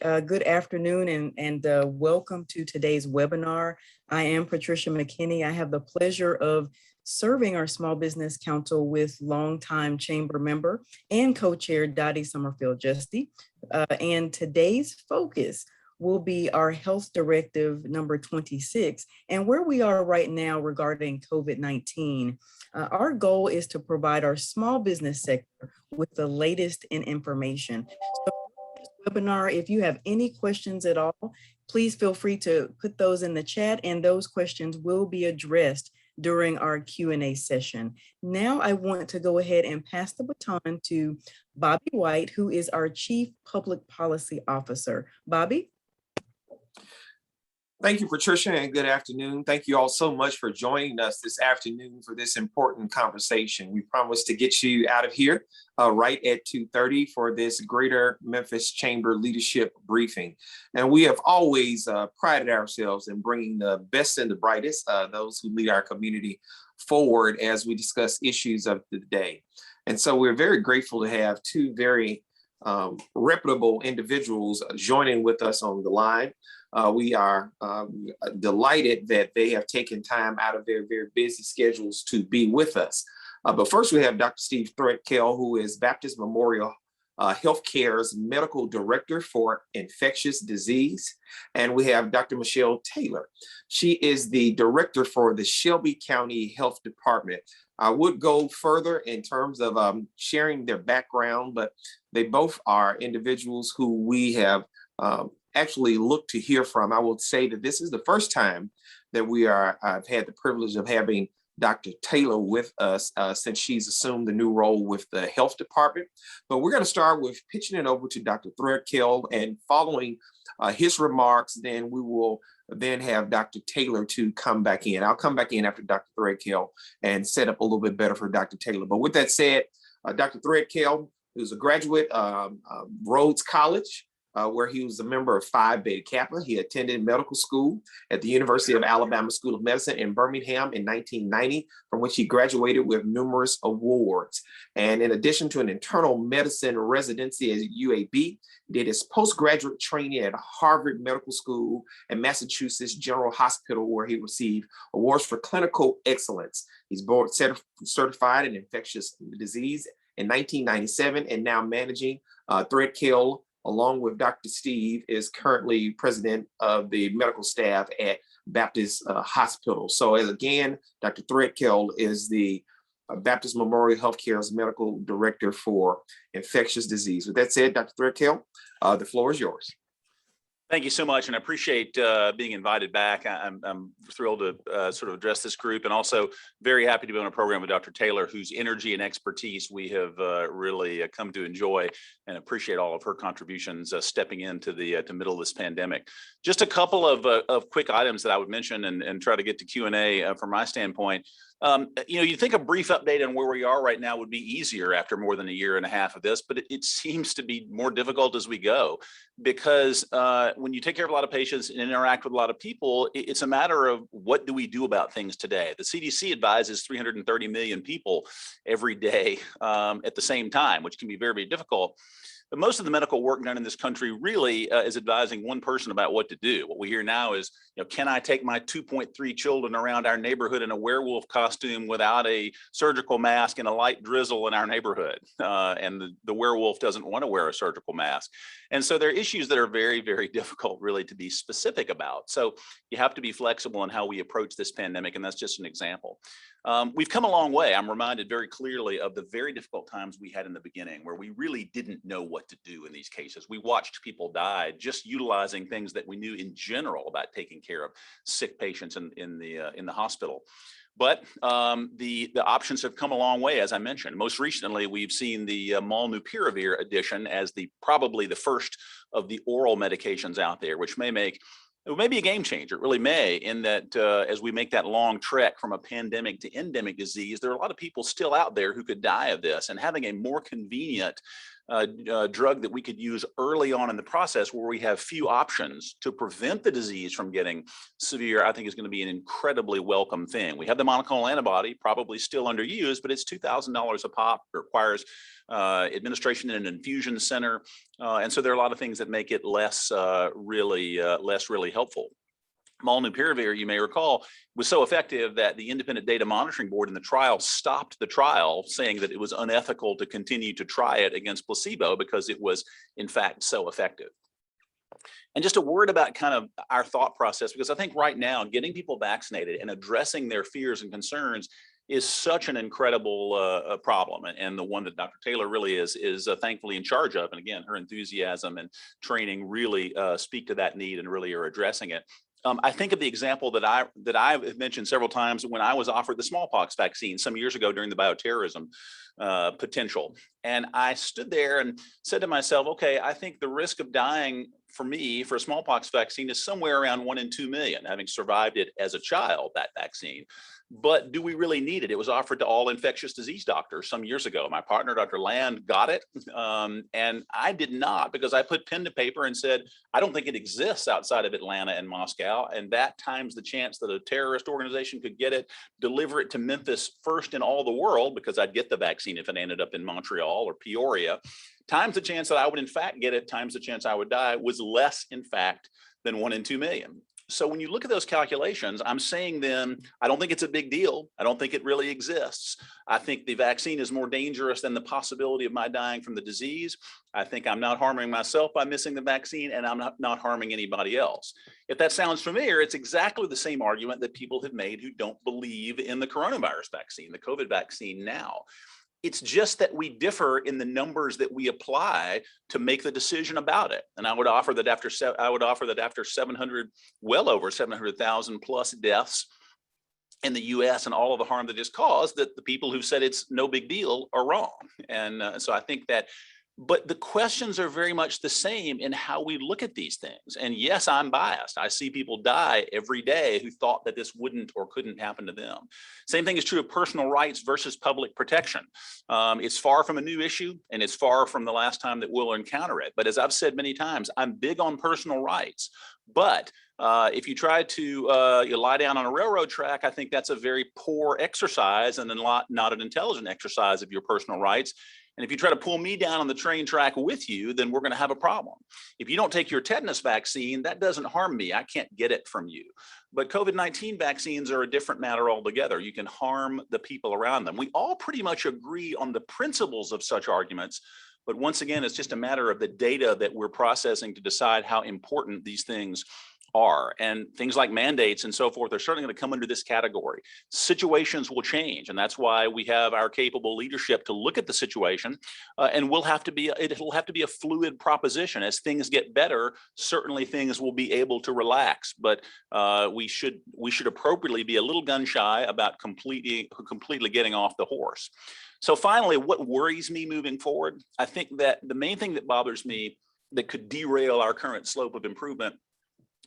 Good afternoon and welcome to today's webinar. I am Patricia McKinney. I have the pleasure of serving our Small Business Council with longtime chamber member and co-chair Dottie Summerfield Justy. And today's focus will be our health directive number 26 and where we are right now regarding COVID-19. Our goal is to provide our small business sector with the latest in information. So webinar, if you have any questions at all, please feel free to put those in the chat and those questions will be addressed during our Q&A session. Now I want to go ahead and pass the baton to Bobby White, who is our Chief Public Policy Officer. Bobby? Thank you, Patricia, and good afternoon. Thank you all so much for joining us this afternoon for this important conversation. We promise to get you out of here right at 2:30 for this Greater Memphis Chamber Leadership Briefing. And we have always prided ourselves in bringing the best and the brightest, those who lead our community forward as we discuss issues of the day. And so we're very grateful to have two very reputable individuals joining with us on the line. We are delighted that they have taken time out of their very busy schedules to be with us. But first we have Dr. Steve Threlkeld, who is Baptist Memorial Healthcare's Medical Director for Infectious Disease. And we have Dr. Michelle Taylor. She is the Director for the Shelby County Health Department. I would go further in terms of sharing their background, but they both are individuals who we have actually look to hear from. I will say that this is the first time that I've had the privilege of having Dr. Taylor with us since she's assumed the new role with the health department. But we're going to start with pitching it over to Dr. Threlkeld, and following his remarks, then we will then have Dr. Taylor to come back in. I'll come back in after Dr. Threlkeld and set up a little bit better for Dr. Taylor. But with that said, Dr. Threlkeld is a graduate of Rhodes College, where he was a member of Phi Beta Kappa. He attended medical school at the University of Alabama School of Medicine in Birmingham in 1990, from which he graduated with numerous awards. And in addition to an internal medicine residency at UAB, he did his postgraduate training at Harvard Medical School and Massachusetts General Hospital, where he received awards for clinical excellence. He's board certified in infectious disease in 1997, and now managing Threlkeld, along with Dr. Steve, is currently president of the medical staff at Baptist Hospital. So as again, Dr. Threlkeld is the Baptist Memorial Healthcare's medical director for infectious disease. With that said, Dr. Threlkeld, the floor is yours. Thank you so much, and I appreciate being invited back. I'm thrilled to sort of address this group, and also very happy to be on a program with Dr. Taylor, whose energy and expertise we have really come to enjoy, and appreciate all of her contributions stepping into the middle of this pandemic. Just a couple of quick items that I would mention and try to get to Q&A from my standpoint. You think a brief update on where we are right now would be easier after more than a year and a half of this, but it seems to be more difficult as we go, because when you take care of a lot of patients and interact with a lot of people, it's a matter of what do we do about things today. The CDC advises 330 million people every day at the same time, which can be very, very difficult. But most of the medical work done in this country really is advising one person about what to do. What we hear now is, can I take my 2.3 children around our neighborhood in a werewolf costume without a surgical mask and a light drizzle in our neighborhood? And the werewolf doesn't want to wear a surgical mask. And so there are issues that are very, very difficult really to be specific about. So you have to be flexible in how we approach this pandemic, and that's just an example. We've come a long way. I'm reminded very clearly of the very difficult times we had in the beginning, where we really didn't know what to do in these cases. We watched people die just utilizing things that we knew in general about taking care of sick patients in the hospital. But the options have come a long way, as I mentioned. Most recently, we've seen the molnupiravir addition as probably the first of the oral medications out there, which may be a game changer. It really may, in that as we make that long trek from a pandemic to endemic disease, there are a lot of people still out there who could die of this, and having a more convenient drug that we could use early on in the process where we have few options to prevent the disease from getting severe, I think is going to be an incredibly welcome thing. We have the monoclonal antibody, probably still underused, but it's $2,000 a pop. It requires administration in an infusion center. And so there are a lot of things that make it less really helpful. Molnupiravir, you may recall, was so effective that the Independent Data Monitoring Board in the trial stopped the trial, saying that it was unethical to continue to try it against placebo because it was, in fact, so effective. And just a word about kind of our thought process, because I think right now getting people vaccinated and addressing their fears and concerns is such an incredible problem, and the one that Dr. Taylor really is thankfully in charge of. And again, her enthusiasm and training really speak to that need and really are addressing it. I think of the example that I've mentioned several times when I was offered the smallpox vaccine some years ago during the bioterrorism potential. And I stood there and said to myself, okay, I think the risk of dying for me for a smallpox vaccine is somewhere around 1 in 2 million, having survived it as a child, that vaccine. But do we really need it? It was offered to all infectious disease doctors some years ago. My partner, Dr. Land, got it. And I did not, because I put pen to paper and said, I don't think it exists outside of Atlanta and Moscow. And that times the chance that a terrorist organization could get it, deliver it to Memphis first in all the world, because I'd get the vaccine if it ended up in Montreal or Peoria, times the chance that I would in fact get it, times the chance I would die, was less in fact than 1 in 2 million. So when you look at those calculations, I'm saying then, I don't think it's a big deal. I don't think it really exists. I think the vaccine is more dangerous than the possibility of my dying from the disease. I think I'm not harming myself by missing the vaccine, and I'm not harming anybody else. If that sounds familiar, it's exactly the same argument that people have made who don't believe in the coronavirus vaccine, the COVID vaccine now. It's just that we differ in the numbers that we apply to make the decision about it. And I would offer that after 700, well over 700,000 plus deaths in the US and all of the harm that is caused, that the people who said it's no big deal are wrong. And so I think that, but the questions are very much the same in how we look at these things. And yes, I'm biased. I see people die every day who thought that this wouldn't or couldn't happen to them. Same thing is true of personal rights versus public protection. It's far from a new issue, and it's far from the last time that we'll encounter it. But as I've said many times, I'm big on personal rights. But if you try to you lie down on a railroad track, I think that's a very poor exercise and not an intelligent exercise of your personal rights. And if you try to pull me down on the train track with you, then we're going to have a problem. If you don't take your tetanus vaccine, that doesn't harm me. I can't get it from you. But COVID-19 vaccines are a different matter altogether. You can harm the people around them. We all pretty much agree on the principles of such arguments. But once again, it's just a matter of the data that we're processing to decide how important these things are. And things like mandates and so forth are certainly going to come under this category. Situations will change, and that's why we have our capable leadership to look at the situation. And it'll have to be a fluid proposition. As things get better, certainly things will be able to relax. But we should appropriately be a little gun shy about completely getting off the horse. So finally, what worries me moving forward? I think that the main thing that bothers me that could derail our current slope of improvement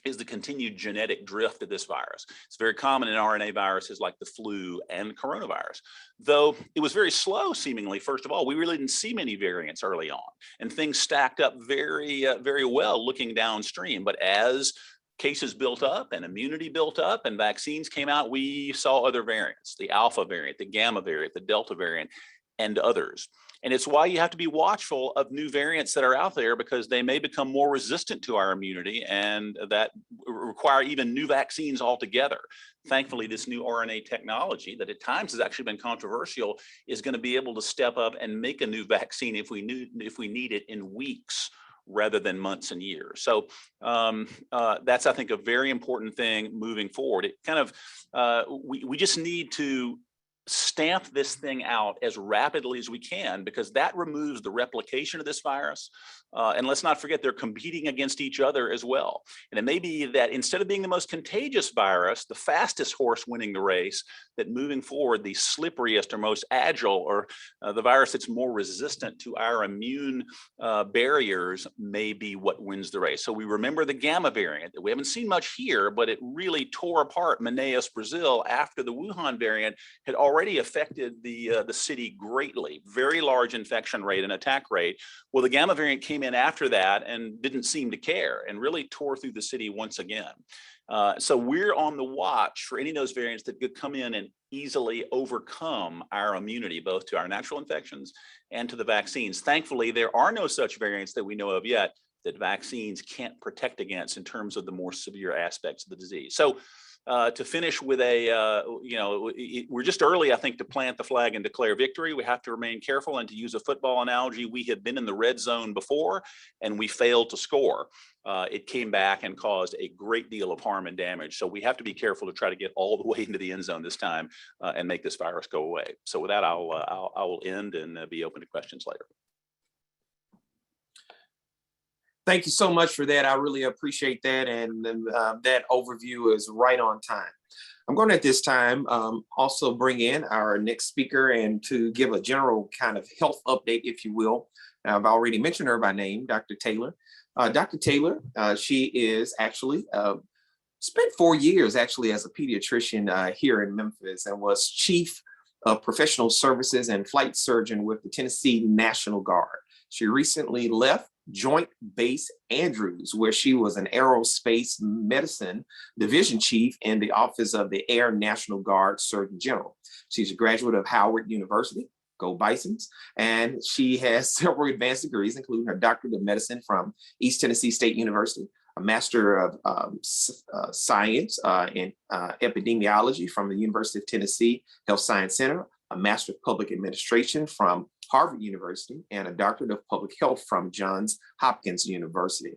is the continued genetic drift of this virus. It's very common in RNA viruses like the flu and coronavirus. Though it was very slow, seemingly, first of all, we really didn't see many variants early on, and things stacked up very well looking downstream. But as cases built up and immunity built up and vaccines came out, we saw other variants, the alpha variant, the gamma variant, the delta variant, and others. And it's why you have to be watchful of new variants that are out there, because they may become more resistant to our immunity, and that require even new vaccines altogether. Thankfully, this new RNA technology that at times has actually been controversial is going to be able to step up and make a new vaccine if we need it in weeks rather than months and years. So that's, I think, a very important thing moving forward. It kind of, we just need to stamp this thing out as rapidly as we can, because that removes the replication of this virus. And let's not forget, they're competing against each other as well. And it may be that instead of being the most contagious virus, the fastest horse winning the race, that moving forward, the slipperiest or most agile, or the virus that's more resistant to our immune barriers may be what wins the race. So we remember the Gamma variant that we haven't seen much here, but it really tore apart Manaus, Brazil, after the Wuhan variant had already affected the city greatly. Very large infection rate and attack rate. Well, the Gamma variant came in after that and didn't seem to care and really tore through the city once again. So we're on the watch for any of those variants that could come in and easily overcome our immunity, both to our natural infections and to the vaccines. Thankfully, there are no such variants that we know of yet that vaccines can't protect against in terms of the more severe aspects of the disease. So to finish with we're just early, I think, to plant the flag and declare victory. We have to remain careful, and to use a football analogy, we have been in the red zone before and we failed to score. It came back and caused a great deal of harm and damage. So we have to be careful to try to get all the way into the end zone this time and make this virus go away. So with that, I will end and be open to questions later. Thank you so much for that. I really appreciate that. And that overview is right on time. I'm going to at this time also bring in our next speaker and to give a general kind of health update, if you will. I've already mentioned her by name, Dr. Taylor. Dr. Taylor, she is actually spent 4 years actually as a pediatrician here in Memphis and was chief of professional services and flight surgeon with the Tennessee National Guard. She recently left Joint Base Andrews, where she was an aerospace medicine division chief in the Office of the Air National Guard Surgeon General. She's a graduate of Howard University, go Bisons, and she has several advanced degrees, including her doctorate of medicine from East Tennessee State University, a master of science in epidemiology from the University of Tennessee Health Science Center, a master of public administration from Harvard University, and a doctorate of public health from Johns Hopkins University.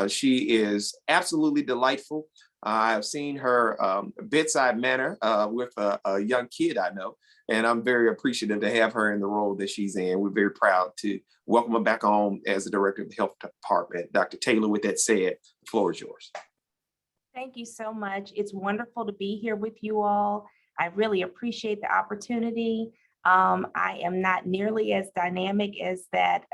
She is absolutely delightful. I've seen her bedside manner with a young kid I know, and I'm very appreciative to have her in the role that she's in. We're very proud to welcome her back on as the director of the health department. Dr. Taylor, with that said, the floor is yours. Thank you so much. It's wonderful to be here with you all. I really appreciate the opportunity. I am not nearly as dynamic as that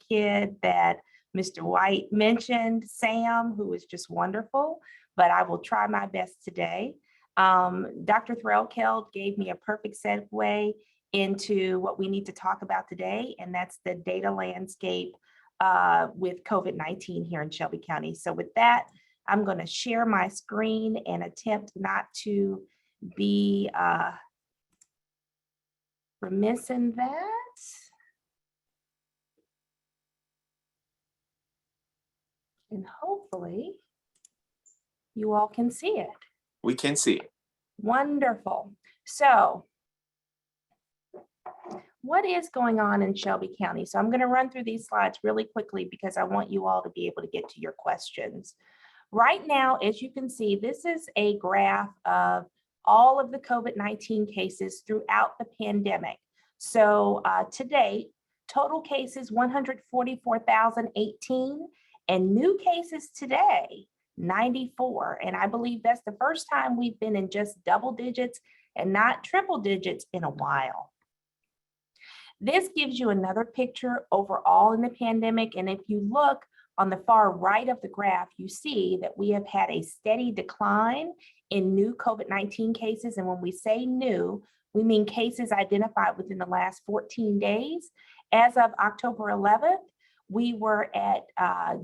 kid that Mr. White mentioned, Sam, who is just wonderful, but I will try my best today. Dr. Threlkeld gave me a perfect segue into what we need to talk about today, and that's the data landscape with COVID-19 here in Shelby County. So with that, I'm going to share my screen and attempt not to be remiss in that. And hopefully you all can see it. We can see it. Wonderful. So what is going on in Shelby County? So I'm going to run through these slides really quickly because I want you all to be able to get to your questions. Right now, as you can see, this is a graph of all of the COVID-19 cases throughout the pandemic. So to date, total cases 144,018, and new cases today 94. And I believe that's the first time we've been in just double digits and not triple digits in a while. This gives you another picture overall in the pandemic. And if you look on the far right of the graph, you see that we have had a steady decline in new COVID-19 cases. And when we say new, we mean cases identified within the last 14 days. As of October 11th, we were at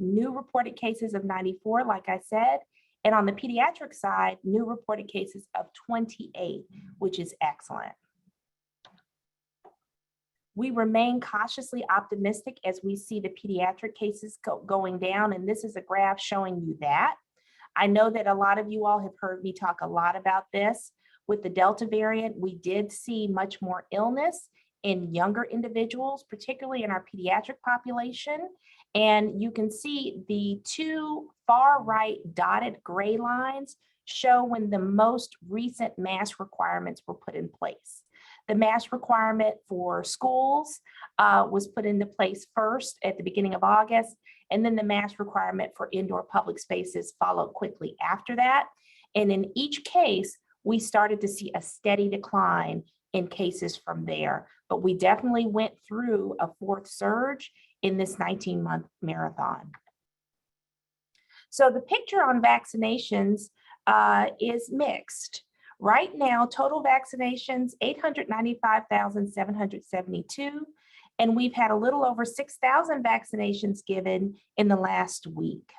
new reported cases of 94, like I said. And on the pediatric side, new reported cases of 28, which is excellent. We remain cautiously optimistic as we see the pediatric cases going down, and this is a graph showing you that. I know that a lot of you all have heard me talk a lot about this. With the Delta variant, we did see much more illness in younger individuals, particularly in our pediatric population. And you can see the two far right dotted gray lines show when the most recent mask requirements were put in place. The mask requirement for schools was put into place first at the beginning of August, and then the mask requirement for indoor public spaces followed quickly after that. And in each case, we started to see a steady decline in cases from there, but we definitely went through a fourth surge in this 19-month marathon. So the picture on vaccinations is mixed. Right now, total vaccinations, 895,772, and we've had a little over 6,000 vaccinations given in the last week.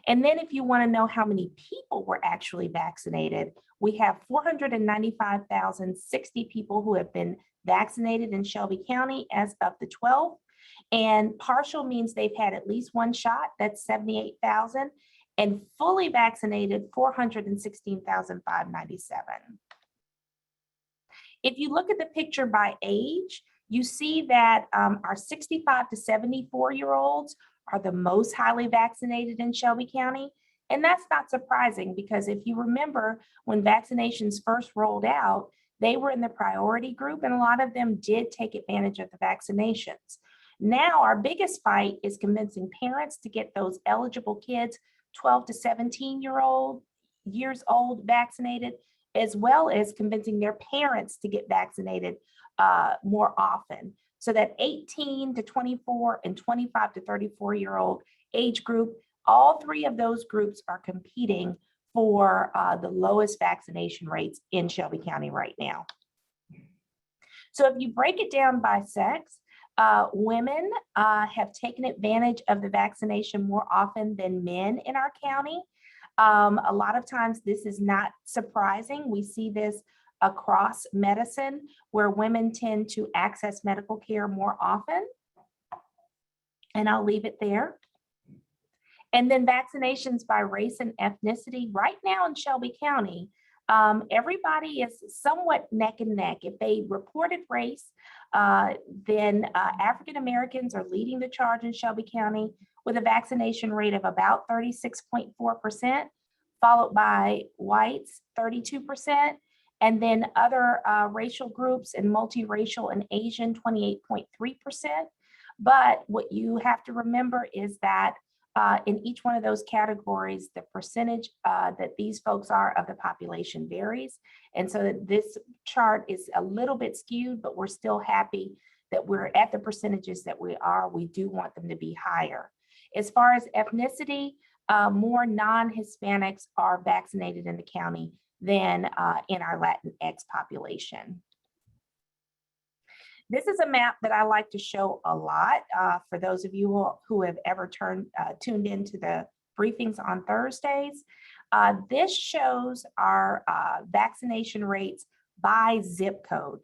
And then if you want to know how many people were actually vaccinated, we have 495,060 people who have been vaccinated in Shelby County as of the 12th. And partial means they've had at least one shot, that's 78,000. And fully vaccinated, 416,597. If you look at the picture by age, you see that our 65 to 74-year-olds are the most highly vaccinated in Shelby County. And that's not surprising because if you remember when vaccinations first rolled out, they were in the priority group and a lot of them did take advantage of the vaccinations. Now our biggest fight is convincing parents to get those eligible kids 12 to 17 years old vaccinated, as well as convincing their parents to get vaccinated more often. So that 18 to 24 and 25 to 34-year-old age group, all three of those groups are competing for the lowest vaccination rates in Shelby County right now. So if you break it down by sex, women have taken advantage of the vaccination more often than men in our county. A lot of times this is not surprising. We see this across medicine where women tend to access medical care more often. And I'll leave it there. And then vaccinations by race and ethnicity. Right now in Shelby County, everybody is somewhat neck and neck. If they reported race, then African Americans are leading the charge in Shelby County with a vaccination rate of about 36.4%, followed by whites, 32%, and then other racial groups and multiracial and Asian, 28.3%. But what you have to remember is that in each one of those categories, the percentage that these folks are of the population varies. And so this chart is a little bit skewed, but we're still happy that we're at the percentages that we are. We do want them to be higher. As far as ethnicity, more non-Hispanics are vaccinated in the county than in our Latinx population. This is a map that I like to show a lot for those of you who have ever tuned into the briefings on Thursdays. This shows our vaccination rates by zip code.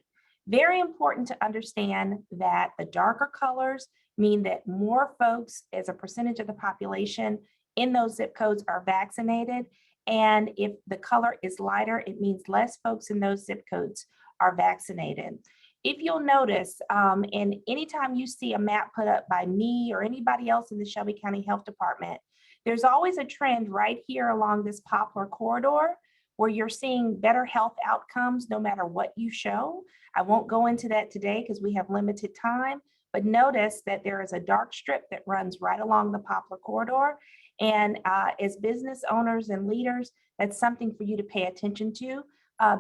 Very important to understand that the darker colors mean that more folks as a percentage of the population in those zip codes are vaccinated. And if the color is lighter, it means less folks in those zip codes are vaccinated. If you'll notice, and anytime you see a map put up by me or anybody else in the Shelby County Health Department, there's always a trend right here along this poplar corridor where you're seeing better health outcomes no matter what you show. I won't go into that today because we have limited time, but notice that there is a dark strip that runs right along the poplar corridor. And as business owners and leaders, that's something for you to pay attention to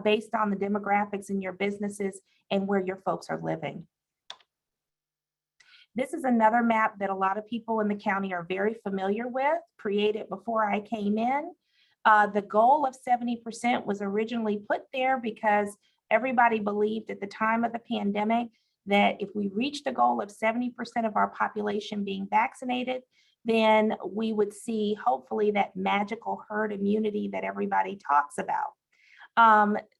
based on the demographics in your businesses and where your folks are living. This is another map that a lot of people in the county are very familiar with, created before I came in. The goal of 70% was originally put there because everybody believed at the time of the pandemic that if we reached the goal of 70% of our population being vaccinated, then we would see hopefully that magical herd immunity that everybody talks about.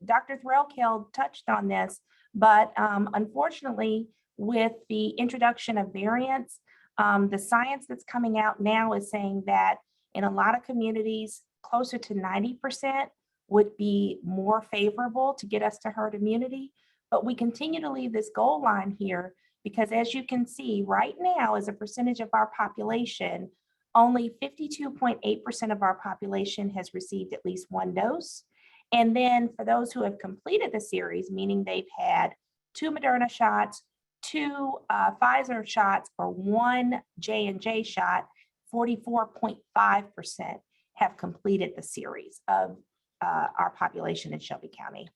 Dr. Threlkeld touched on this, but unfortunately, with the introduction of variants, the science that's coming out now is saying that in a lot of communities, closer to 90% would be more favorable to get us to herd immunity. But we continue to leave this goal line here because as you can see right now, as a percentage of our population, only 52.8% of our population has received at least one dose. And then for those who have completed the series, meaning they've had 2 Moderna shots, 2 Pfizer shots, or 1 J&J shot, 44.5% have completed the series of our population in Shelby County.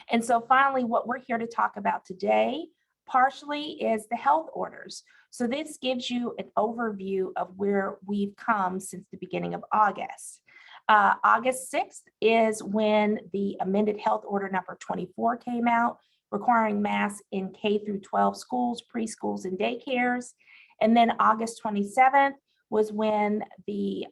And so finally, what we're here to talk about today, partially, is the health orders. So this gives you an overview of where we've come since the beginning of August. August 6th is when the amended health order number 24 came out, requiring masks in K through 12 schools, preschools, and daycares. And then August 27th was when the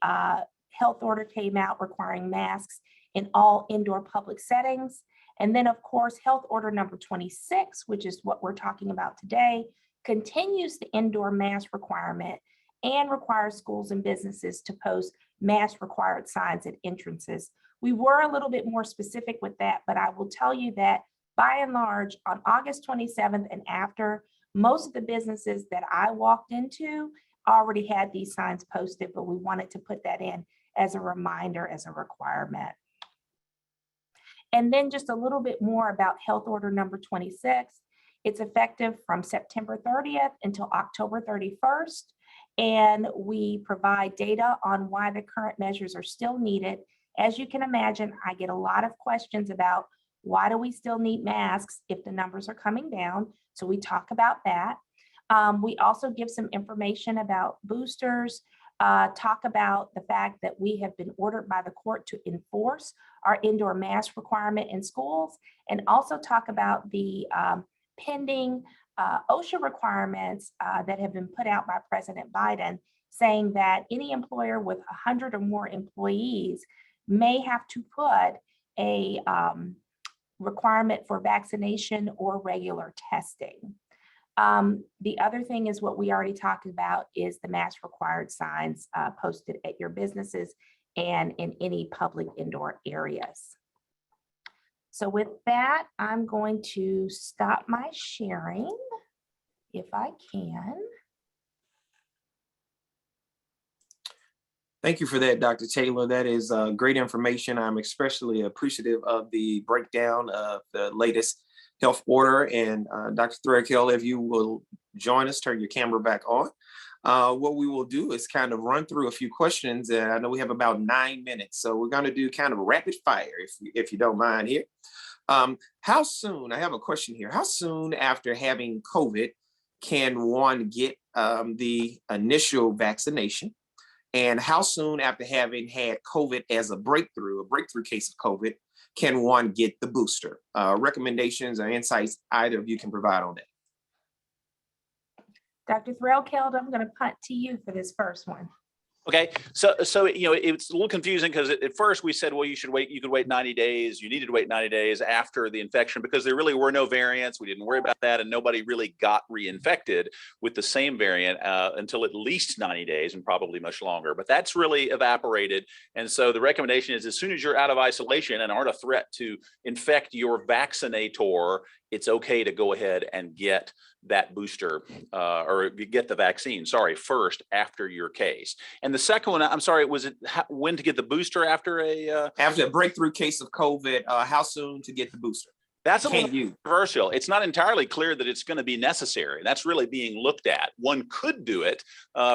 health order came out requiring masks in all indoor public settings. And then, of course, health order number 26, which is what we're talking about today, continues the indoor mask requirement and requires schools and businesses to post mask required signs at entrances. We were a little bit more specific with that, but I will tell you that by and large, on August 27th and after, most of the businesses that I walked into already had these signs posted, but we wanted to put that in as a reminder, as a requirement. And then just a little bit more about health order number 26. It's effective from September 30th until October 31st. And we provide data on why the current measures are still needed. As you can imagine, I get a lot of questions about why do we still need masks if the numbers are coming down? So we talk about that. We also give some information about boosters, talk about the fact that we have been ordered by the court to enforce our indoor mask requirement in schools, and also talk about the pending OSHA requirements that have been put out by President Biden, saying that any employer with 100 or more employees may have to put a requirement for vaccination or regular testing. The other thing is what we already talked about is the mask required signs posted at your businesses and in any public indoor areas. So with that, I'm going to stop my sharing if I can. Thank you for that, Dr. Taylor. That is great information. I'm especially appreciative of the breakdown of the latest health order. And Dr. Threlkeld, if you will join us, turn your camera back on. What we will do is kind of run through a few questions. And I know we have about 9 minutes. So we're going to do kind of a rapid fire, if you don't mind here. How soon, I have a question here. How soon after having COVID can one get the initial vaccination? And how soon after having had COVID as a breakthrough case of COVID, can one get the booster? Recommendations or insights either of you can provide on that. Dr. Threlkeld, I'm going to punt to you for this first one. Okay, so it's a little confusing because at first we said, well, you could wait 90 days. You needed to wait 90 days after the infection because there really were no variants. We didn't worry about that, and nobody really got reinfected with the same variant until at least 90 days and probably much longer. But that's really evaporated, and so the recommendation is as soon as you're out of isolation and aren't a threat to infect your vaccinator, it's okay to go ahead and get that booster or get the vaccine, first after your case. And the second one, I'm sorry, was it when to get the booster after a breakthrough case of COVID, how soon to get the booster? That's a little controversial. It's not entirely clear that it's going to be necessary. That's really being looked at. One could do it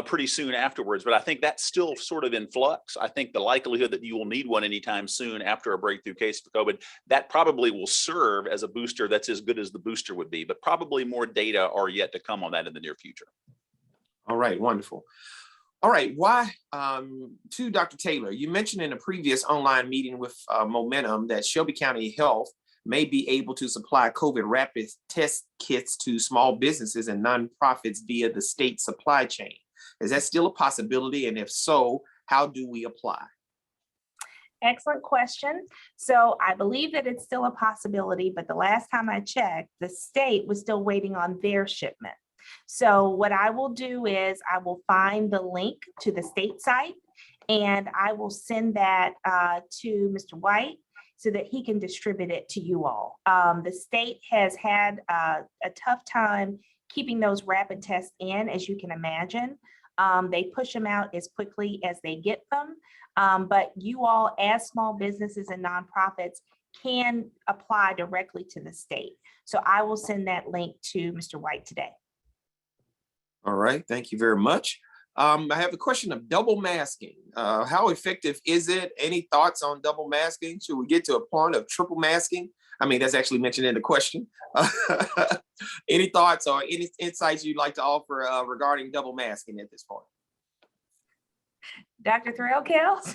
pretty soon afterwards, but I think that's still sort of in flux. I think the likelihood that you will need one anytime soon after a breakthrough case of COVID, that probably will serve as a booster that's as good as the booster would be, but probably more data are yet to come on that in the near future. All right, wonderful. All right, why, to Dr. Taylor, you mentioned in a previous online meeting with Momentum that Shelby County Health may be able to supply COVID rapid test kits to small businesses and nonprofits via the state supply chain. Is that still a possibility? And if so, how do we apply? Excellent question. So I believe that it's still a possibility, but the last time I checked, the state was still waiting on their shipment. So what I will do is I will find the link to the state site and I will send that to Mr. White so that he can distribute it to you all. The state has had a tough time keeping those rapid tests in, as you can imagine. They push them out as quickly as they get them. But you all, as small businesses and nonprofits, can apply directly to the state. So I will send that link to Mr. White today. All right, thank you very much. I have a question of double masking. How effective is it? Any thoughts on double masking? Should we get to a point of triple masking? I mean, that's actually mentioned in the question. Any thoughts or any insights you'd like to offer regarding double masking at this point? Dr. Threlkeld?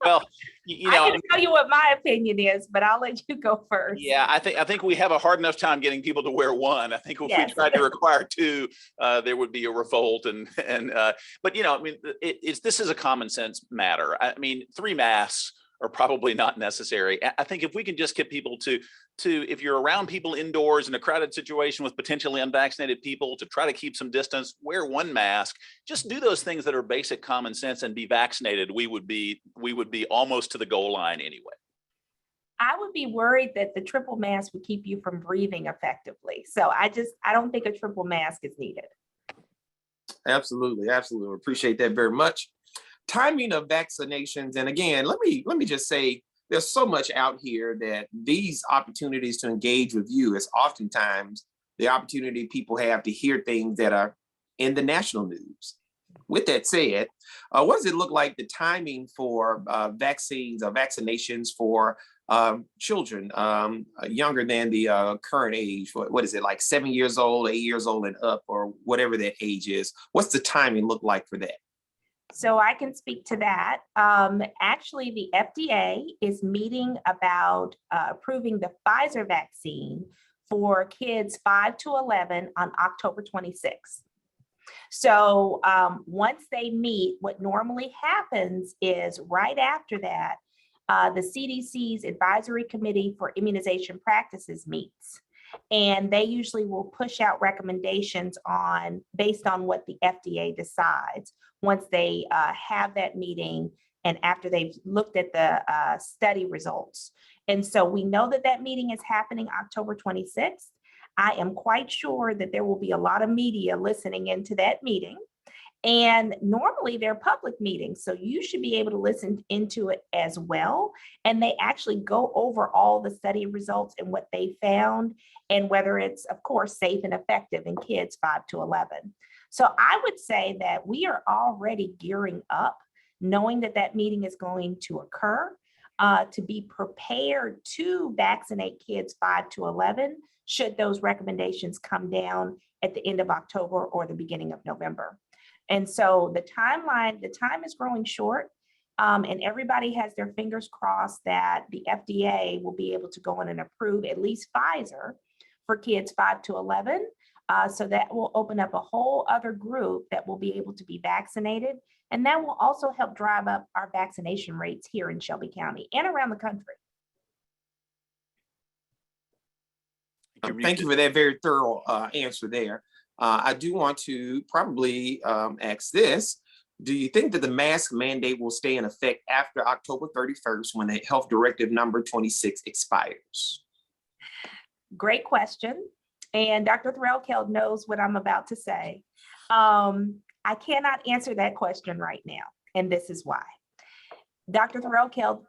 Well, I can tell you what my opinion is, but I'll let you go first. yeah, I think we have a hard enough time getting people to wear one. I think if Yes. we tried to require two, there would be a revolt. But I mean, this is a common sense matter. I mean, 3 masks are probably not necessary. I think if we can just get people to if you're around people indoors in a crowded situation with potentially unvaccinated people, to try to keep some distance, wear 1 mask, just do those things that are basic common sense and be vaccinated. We would be almost to the goal line anyway. I would be worried that the triple mask would keep you from breathing effectively. So I don't think a triple mask is needed. Absolutely, absolutely. Appreciate that very much. Timing of vaccinations, and again, let me just say, there's so much out here that these opportunities to engage with you is oftentimes the opportunity people have to hear things that are in the national news. With that said, what does it look like the timing for vaccines or vaccinations for children younger than the current age? What is it, like 7 years old, 8 years old and up, or whatever that age is? What's the timing look like for that? So I can speak to that. Actually, the FDA is meeting about approving the Pfizer vaccine for kids 5 to 11 on October 26th. So once they meet, what normally happens is right after that, the CDC's Advisory Committee for Immunization Practices meets. And they usually will push out recommendations based on what the FDA decides once they have that meeting and after they've looked at the study results. And so we know that meeting is happening October 26th. I am quite sure that there will be a lot of media listening into that meeting. And normally they're public meetings, so you should be able to listen into it as well. And they actually go over all the study results and what they found and whether it's, of course, safe and effective in kids 5 to 11. So I would say that we are already gearing up, knowing that meeting is going to occur, to be prepared to vaccinate kids 5 to 11 should those recommendations come down at the end of October or the beginning of November. And so the time is growing short, and everybody has their fingers crossed that the FDA will be able to go in and approve at least Pfizer for kids 5 to 11. So that will open up a whole other group that will be able to be vaccinated. And that will also help drive up our vaccination rates here in Shelby County and around the country. Thank you for that very thorough answer there. I do want to probably ask this. Do you think that the mask mandate will stay in effect after October 31st when the Health Directive number 26 expires? Great question. And Dr. Threlkeld knows what I'm about to say. I cannot answer that question right now, and this is why. Dr. Threlkeld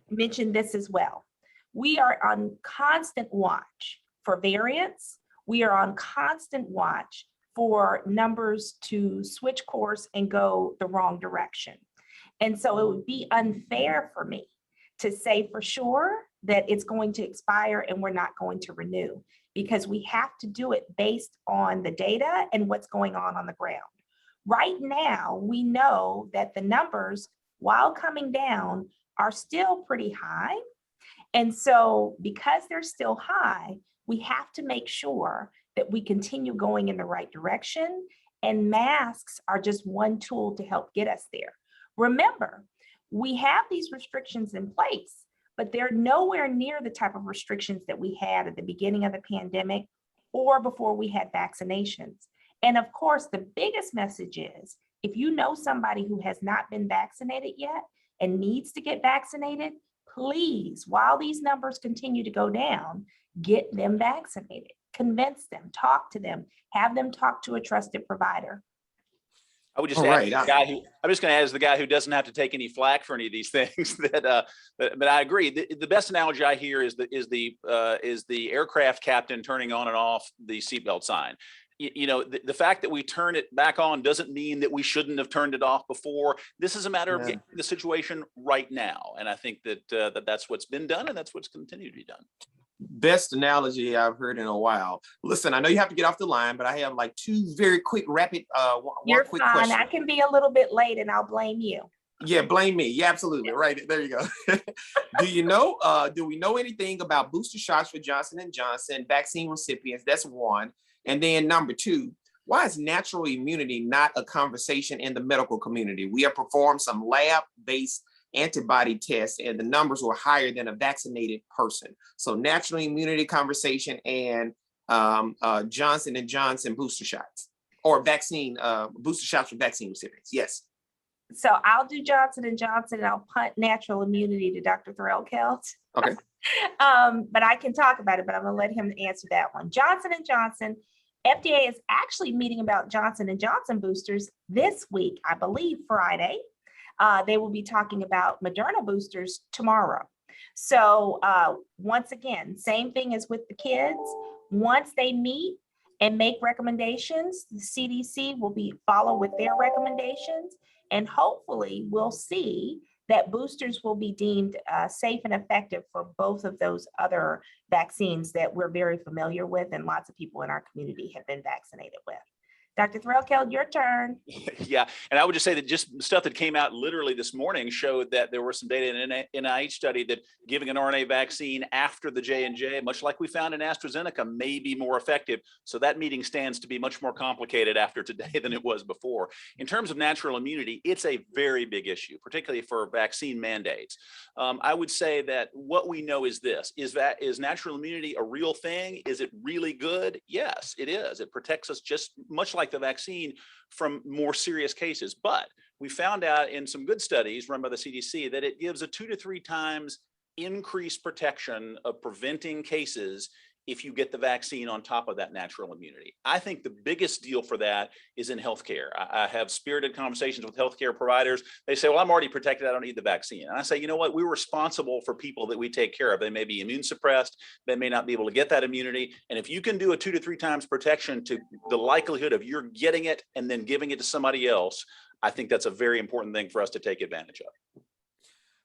mentioned this as well. We are on constant watch for variants. We are on constant watch for numbers to switch course and go the wrong direction. And so it would be unfair for me to say for sure that it's going to expire and we're not going to renew, because we have to do it based on the data and what's going on the ground. Right now, we know that the numbers, while coming down, are still pretty high. And so because they're still high, we have to make sure that we continue going in the right direction, and masks are just one tool to help get us there. Remember, we have these restrictions in place, but they're nowhere near the type of restrictions that we had at the beginning of the pandemic or before we had vaccinations. And of course, the biggest message is, if you know somebody who has not been vaccinated yet and needs to get vaccinated, please, while these numbers continue to go down, get them vaccinated, convince them, talk to them, have them talk to a trusted provider. I would just All add right. the guy who I'm just going to add as the guy who doesn't have to take any flack for any of these things. But I agree. The best analogy I hear is the aircraft captain turning on and off the seatbelt sign. The fact that we turn it back on doesn't mean that we shouldn't have turned it off before. This is a matter of getting the situation right now, and I think that that's what's been done, and that's what's continued to be done. Best analogy I've heard in a while. Listen, I know you have to get off the line, but I have like two very quick, rapid, You're one quick fine. question. I can be a little bit late and I'll blame you. Yeah, blame me. Yeah, absolutely. Right. There you go. Do we know anything about booster shots for Johnson & Johnson vaccine recipients? That's one. And then number two, why is natural immunity not a conversation in the medical community? We have performed some lab-based antibody tests and the numbers were higher than a vaccinated person. So natural immunity conversation and Johnson & Johnson booster shots or vaccine booster shots for vaccine recipients. Yes. So I'll do Johnson & Johnson and I'll punt natural immunity to Dr. Threlkeld. Okay. But I can talk about it, but I'm gonna let him answer that one. Johnson & Johnson, FDA is actually meeting about Johnson & Johnson boosters this week, I believe Friday. They will be talking about Moderna boosters tomorrow. So once again, same thing as with the kids. Once they meet and make recommendations, the CDC will follow with their recommendations, and hopefully we'll see that boosters will be deemed safe and effective for both of those other vaccines that we're very familiar with and lots of people in our community have been vaccinated with. Dr. Threlkeld, your turn. Yeah, and I would just say that just stuff that came out literally this morning showed that there were some data in an NIH study that giving an RNA vaccine after the J&J, much like we found in AstraZeneca, may be more effective. So that meeting stands to be much more complicated after today than it was before. In terms of natural immunity, it's a very big issue, particularly for vaccine mandates. I would say that what we know is this, is natural immunity a real thing? Is it really good? Yes, it is. It protects us just much like the vaccine from more serious cases. But we found out in some good studies run by the CDC that it gives a 2 to 3 times increased protection of preventing cases if you get the vaccine on top of that natural immunity. I think the biggest deal for that is in healthcare. I have spirited conversations with healthcare providers. They say, well, I'm already protected. I don't need the vaccine. And I say, you know what? We're responsible for people that we take care of. They may be immune suppressed. They may not be able to get that immunity. And if you can do a 2 to 3 times protection to the likelihood of you're getting it and then giving it to somebody else, I think that's a very important thing for us to take advantage of.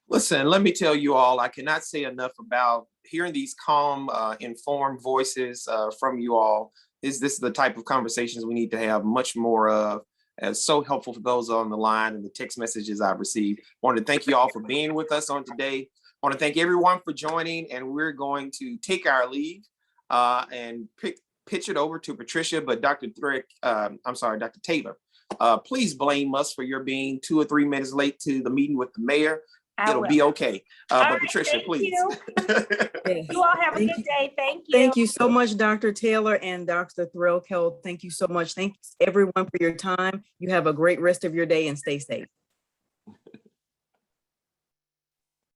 Listen, let me tell you all, I cannot say enough about hearing these calm, informed voices from you all. This is the type of conversations we need to have much more of. It's so helpful for those on the line and the text messages I've received. I want to thank you all for being with us on today. I want to thank everyone for joining, and we're going to take our leave and pitch it over to Patricia, but Dr. Taylor, please blame us for your being 2 or 3 minutes late to the meeting with the mayor. It'll be okay. But right, Patricia, please. You all have a good day. Thank you. Thank you so much, Dr. Taylor and Dr. Threlkeld. Thank you so much. Thanks everyone for your time. You have a great rest of your day and stay safe.